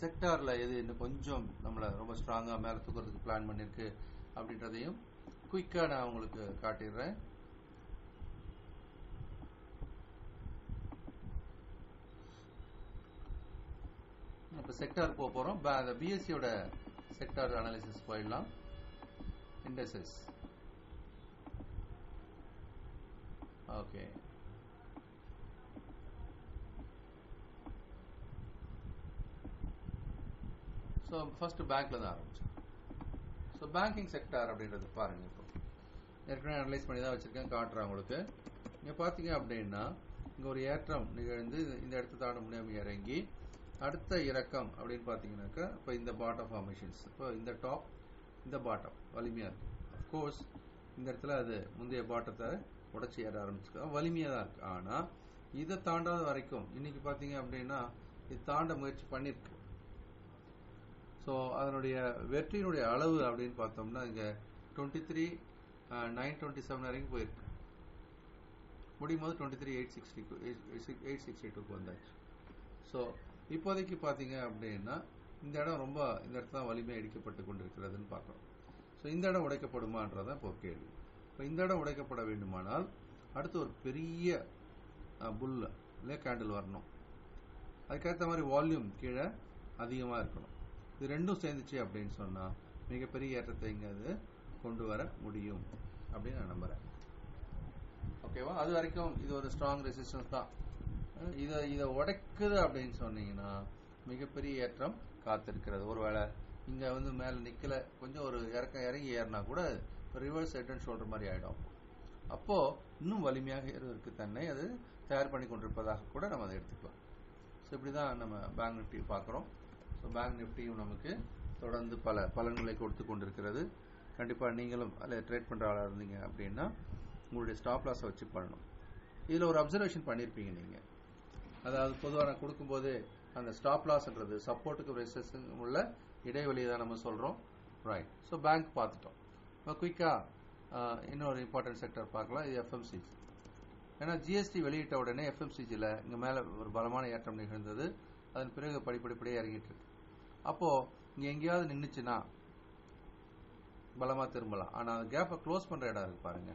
செக்டாரில் எது இன்னும் கொஞ்சம் நம்மளை ரொம்ப ஸ்ட்ராங்காக மேலே தூக்கிறதுக்கு பிளான் பண்ணியிருக்கு அப்படின்றதையும் குயிக்காக நான் உங்களுக்கு காட்டிடுறேன். இப்போ செக்டார் போக போகிறோம். அந்த பிஎஸ்சியோட செக்டார் அனாலிசிஸ் போயிடலாம். இண்டஸ்ட்ரீஸ். ஓகே, ஸோ ஃபர்ஸ்ட் பேங்க்ல தான் ஆரம்பிச்சோம். ஸோ பேங்கிங் செக்டார் அப்படின்றது பாருங்க, இப்போ ஏற்கனவே அனலைஸ் பண்ணி தான் வச்சிருக்கேன், காட்டுறேன் உங்களுக்கு. இங்கே பார்த்தீங்க அப்படின்னா இங்கே ஒரு ஏற்றம் நிகழ்ந்து இந்த இடத்த தாண்ட முடியாமல் இறங்கி அடுத்த இறக்கம் அப்படின்னு பார்த்தீங்கன்னாக்கா இப்போ இந்த பாட்டம் ஃபார்மேஷன்ஸ், இப்போ இந்த டாப் இந்த பாட்டம் வலிமையாக இருக்கு. அஃப்கோர்ஸ் இந்த இடத்துல அது முந்தைய பாட்டத்தை உடச்சி ஏற ஆரம்பிச்சுக்க வலிமையாக தான் இருக்கு. ஆனால் இதை தாண்டாத வரைக்கும் இன்னைக்கு பார்த்தீங்க அப்படின்னா இது தாண்ட முயற்சி பண்ணிருக்கு. ஸோ அதனுடைய வெற்றியினுடைய அளவு அப்படின்னு பார்த்தோம்னா இங்கே 23,927 வரைக்கும் போயிருக்கு. முடியும் போது 23,862 வந்தாச்சு. ஸோ இப்போதைக்கு பார்த்தீங்க அப்படின்னா இந்த இடம் ரொம்ப இந்த இடத்துல தான் வலிமை அடிக்கப்பட்டு கொண்டிருக்கிறதுன்னு பார்க்குறோம். ஸோ இந்த இடம் உடைக்கப்படுமான்றதான் இப்போ கேள்வி. இப்போ இந்த இடம் உடைக்கப்பட வேண்டுமானால் அடுத்து ஒரு பெரிய புல் இல்லை கேண்டில் வரணும். அதுக்கேற்ற மாதிரி வால்யூம் கீழே அதிகமாக இருக்கணும். இது ரெண்டும் சேர்ந்துச்சு அப்படின்னு சொன்னால் மிகப்பெரிய ஏற்றத்தை இங்கே அது கொண்டு வர முடியும் அப்படின்னு நான் நம்புகிறேன். ஓகேவா? அது வரைக்கும் இது ஒரு ஸ்ட்ராங் ரெசிஸ்டன்ஸ் தான். இதை உடைக்குது அப்படின்னு சொன்னீங்கன்னா மிகப்பெரிய ஏற்றம் காத்திருக்கிறது. ஒருவேளை இங்கே மேலே நிற்கல, கொஞ்சம் ஒரு இறங்கி ஏறினா கூட ரிவர்ஸ் ஹெட் அண்ட் ஷோல்டர் மாதிரி ஆகிடும். அப்போ இன்னும் வலிமையாக ஏறுவதற்கு தன்னை அது தயார் பண்ணி கொண்டிருப்பதாக கூட நம்ம அதை எடுத்துக்கலாம். ஸோ இப்படி தான் நம்ம பேங்க் நிஃப்டி பார்க்குறோம். ஸோ பேங்க் நிஃப்டியும் நமக்கு தொடர்ந்து பல பலன்களை கொடுத்து கொண்டிருக்கிறது. கண்டிப்பாக நீங்களும் அதில் ட்ரேட் பண்ணுற ஆளாக இருந்தீங்க அப்படின்னா உங்களுடைய ஸ்டாப் லாஸை வச்சு பண்ணணும். இதில் ஒரு அப்சர்வேஷன் பண்ணியிருப்பீங்க நீங்கள். அதாவது பொதுவாக நான் கொடுக்கும்போது அந்த ஸ்டாப் லாஸ்ன்றது சப்போர்ட்டுக்கு ரெசிஸ்டன்ஸ் உள்ள இடைவெளியை தான் நம்ம சொல்கிறோம். ரைட். ஸோ பேங்க் பார்த்துட்டோம். இப்போ குயிக்காக இன்னொரு இம்பார்ட்டன்ட் செக்டர் பார்க்கலாம். இது எஃப்எம்சிஜி. ஏன்னா ஜிஎஸ்டி வெளியிட்ட உடனே எஃப்எம்சிஜியில் இங்கே மேலே ஒரு பலமான ஏற்றம் நிகழ்ந்தது. அதன் பிறகு படிப்படிப்படியே இறங்கிட்டு இருக்கு. அப்போது இங்கே எங்கேயாவது நின்றுச்சுன்னா பலமாக திரும்பலாம். ஆனால் அந்த கேப்பை க்ளோஸ் பண்ணுற இடம் இருக்கு பாருங்க.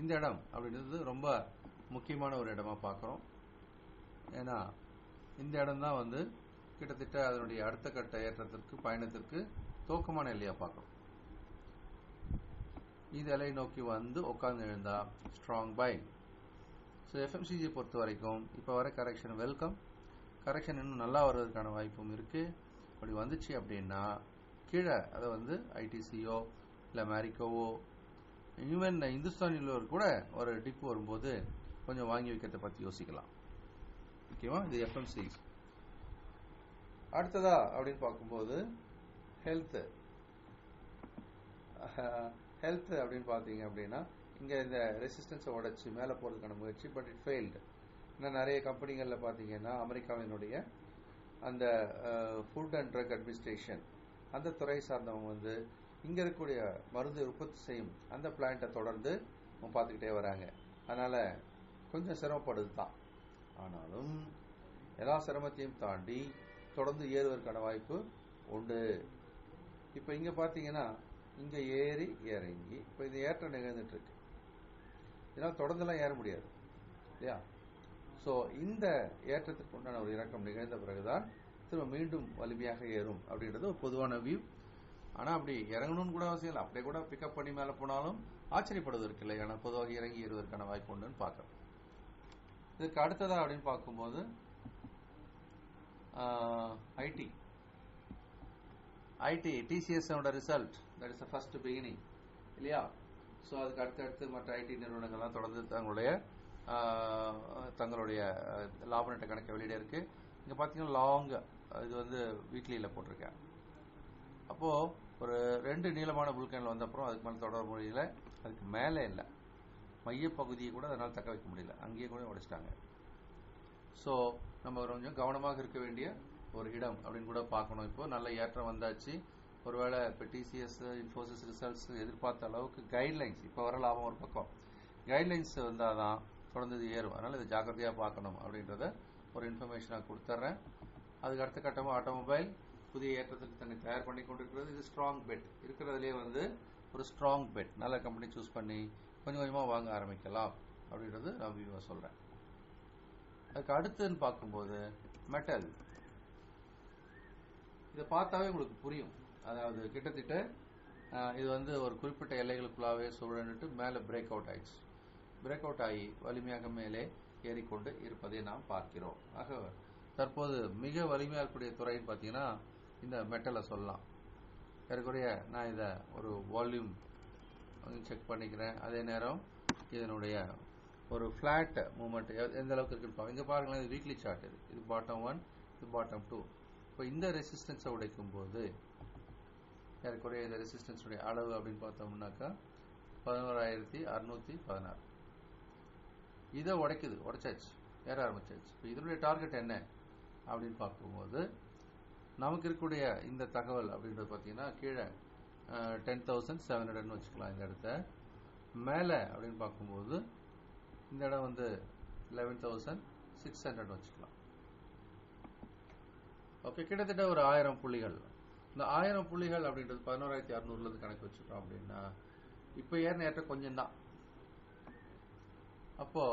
இந்த இடம் அப்படின்றது ரொம்ப முக்கியமான ஒரு இடமா பார்க்குறோம். ஏன்னா இந்த இடம் தான் கிட்டத்தட்ட அதனுடைய அடுத்த கட்ட ஏற்றத்திற்கு பயணத்திற்கு துவக்கமான எல்லையா பார்க்குறோம். இந்த எல்லை நோக்கி உட்கார்ந்து எழுந்தா ஸ்ட்ராங் பை. ஸோ எஃப்எம்சிஜியை பொறுத்த வரைக்கும் இப்போ வர கரெக்ஷன் வெல்கம். கரெக்ஷன் இன்னும் நல்லா வருவதற்கான வாய்ப்பும் இருக்கு. அப்படி வந்துச்சு அப்படின்னா கீழே அதை ஐடிசியோ இல்லை மேரிக்கோவோ ஈவன் இந்துஸ்தானில் கூட ஒரு டிப் வரும்போது கொஞ்சம் வாங்கி வைக்கிறத பற்றி யோசிக்கலாம். ஓகேவா? இது எஃப்எம்சிஜி. அடுத்ததா அப்படின்னு பார்க்கும்போது ஹெல்த் அப்படின்னு பார்த்தீங்க அப்படின்னா இங்கே இந்த ரெசிஸ்டன்ஸை உடைச்சி மேலே போகிறதுக்கான முயற்சி, பட் இட் ஃபெயில்டு. இன்னும் நிறைய கம்பெனிகளில் பார்த்தீங்கன்னா அமெரிக்காவினுடைய அந்த ஃபுட் அண்ட் ட்ரக் அட்மினிஸ்ட்ரேஷன் அந்த துறை சார்ந்தவங்க இங்கே இருக்கக்கூடிய மருந்து உற்பத்தி செய்யும் அந்த பிளான்ட்டை தொடர்ந்து பார்த்துக்கிட்டே வராங்க. அதனால் கொஞ்சம் சிரமப்படுது தான். ஆனாலும் எல்லா சிரமத்தையும் தாண்டி தொடர்ந்து ஏறுவதற்கான வாய்ப்பு உண்டு. இப்போ இங்கே பார்த்தீங்கன்னா இங்கே ஏறி இறங்கி இப்போ இந்த ஏற்றம் நிகழ்ந்துட்டு இருக்கு. இதனால் தொடர்ந்துலாம் ஏற முடியாது இல்லையா? ஸோ இந்த ஏற்றத்திற்கு உண்டான ஒரு இறக்கம் நிகழ்ந்த பிறகுதான் திரும்ப மீண்டும் வலிமையாக ஏறும் அப்படின்றது ஒரு பொதுவான வியூ. ஆனால் அப்படி இறங்கணும்னு கூட அவசியம் இல்லை. அப்படியே கூட பிக்கப் பண்ணி மேலே போனாலும் ஆச்சரியப்படுவதற்கு இல்லை. ஆனால் பொதுவாக இறங்கி ஏறுவதற்கான வாய்ப்பு உண்டுன்னு பார்க்குறோம். இதுக்கு அடுத்ததா அப்படின்னு பார்க்கும்போது IT TCS result, that is the first beginning இல்லையா? ஸோ அதுக்கு அடுத்தடுத்து மற்ற ஐடி நிறுவனங்கள்லாம் தொடர்ந்து தங்களுடைய லாப நட்ட கணக்கை வெளியிட இருக்கு. இங்கே பார்த்தீங்கன்னா லாங் இது வீக்லியில் போட்டிருக்கேன். அப்போது ஒரு 2 நீளமான புல்கேனில் வந்த அப்புறம் அதுக்கு மேலே தொடர முடியல. அதுக்கு மேலே இல்லை, மையப்பகுதியை கூட அதனால் தக்க வைக்க முடியல, அங்கேயே கூட உடைச்சிட்டாங்க. ஸோ நம்ம கொஞ்சம் கவனமாக இருக்க வேண்டிய ஒரு இடம் அப்படின்னு கூட பார்க்கணும். இப்போ நல்ல ஏற்றம் வந்தாச்சு. ஒருவேளை இப்போ டிசிஎஸ் இன்ஃபோசிஸ் ரிசல்ட்ஸ் எதிர்பார்த்த அளவுக்கு கைட்லைன்ஸ் இப்போ வர லாபம் ஒரு பக்கம், கைட்லைன்ஸ் வந்தால் தான் தொடர்ந்து ஏறும். அதனால் இதை ஜாக்கிரதையாக பார்க்கணும் அப்படின்றத ஒரு இன்ஃபர்மேஷனாக கொடுத்துட்றேன். அதுக்கு அடுத்த கட்டமாக ஆட்டோமொபைல் புதிய ஏற்றத்துக்கு தன்னை தயார் பண்ணி கொண்டிருக்கிறது. இது ஸ்ட்ராங் பெட் இருக்கிறதுலே வந்து ஒரு ஸ்ட்ராங் பெட், நல்ல கம்பெனி சூஸ் பண்ணி கொஞ்சம் கொஞ்சமாக வாங்க ஆரம்பிக்கலாம் அப்படின்றது நான் வியூவாக சொல்கிறேன். அதுக்கு அடுத்துன்னு பார்க்கும்போது மெட்டல். இதை பார்த்தாவே உங்களுக்கு புரியும். அதாவது கிட்டத்தட்ட இது வந்து ஒரு குறிப்பிட்ட எல்லைகளுக்குள்ளாவே சுழன்னுட்டு மேலே பிரேக் அவுட் ஆயிடுச்சு. பிரேக் அவுட் ஆகி வலிமையாக மேலே ஏறிக்கொண்டு இருப்பதை நாம் பார்க்கிறோம். ஆக தற்போது மிக வலிமையாக இருக்கக்கூடிய துறைன்னு பார்த்தீங்கன்னா இந்த மெட்டலை சொல்லலாம். ஏறக்குறைய நான் இதை ஒரு வால்யூம் செக் பண்ணிக்கிறேன். அதே நேரம் இதனுடைய ஒரு ஃப்ளாட் மூமெண்ட் எந்த அளவுக்கு இருக்குன்னு பாருங்க. இங்கே பாருங்களேன், இது வீக்லி சார்ட். இது பாட்டம் 1, இது பாட்டம் 2. இப்போ இந்த ரெசிஸ்டன்ஸை உடைக்கும் போது ஏறக்குறைய இந்த ரெசிஸ்டன்ஸுடைய அளவு அப்படின்னு பார்த்தோம்னாக்கா 11,616. இதை உடைச்சாச்சு, ஏற ஆரம்பிச்சாச்சு. இப்போ இதனுடைய டார்கெட் என்ன அப்படின்னு பார்க்கும்போது நமக்கு இருக்கக்கூடிய இந்த தகவல் அப்படின்றது பார்த்தீங்கன்னா கீழே 10,700 வச்சுக்கலாம். இந்த இடத்த மேலே அப்படின்னு பார்க்கும்போது இந்த இடம் வந்து 11,600 வச்சுக்கலாம். ஓகே, கிட்டத்தட்ட ஒரு 1000 புள்ளிகள். இந்த 1000 புள்ளிகள் அப்படின்றது 11,600 கணக்கு வச்சுட்டோம் அப்படின்னா இப்போ ஏறின ஏற்ற கொஞ்சம் தான். அப்போ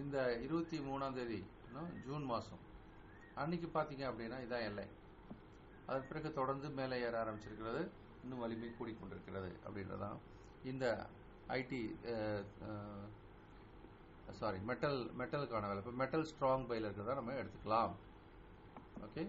இந்த 23ஆம் தேதி ஜூன் மாதம் அன்னைக்கு பார்த்தீங்க அப்படின்னா இதான் எல்லை. அதன் பிறகு தொடர்ந்து மேலே ஏற ஆரம்பிச்சிருக்கிறது, இன்னும் வலிமை கூடிக்கொண்டிருக்கிறது அப்படின்றதான் இந்த ஐடி மெட்டலுக்கான வேலை. இப்போ மெட்டல் ஸ்ட்ராங் பையில் இருக்கிறதா நம்ம எடுத்துக்கலாம். ஓகே.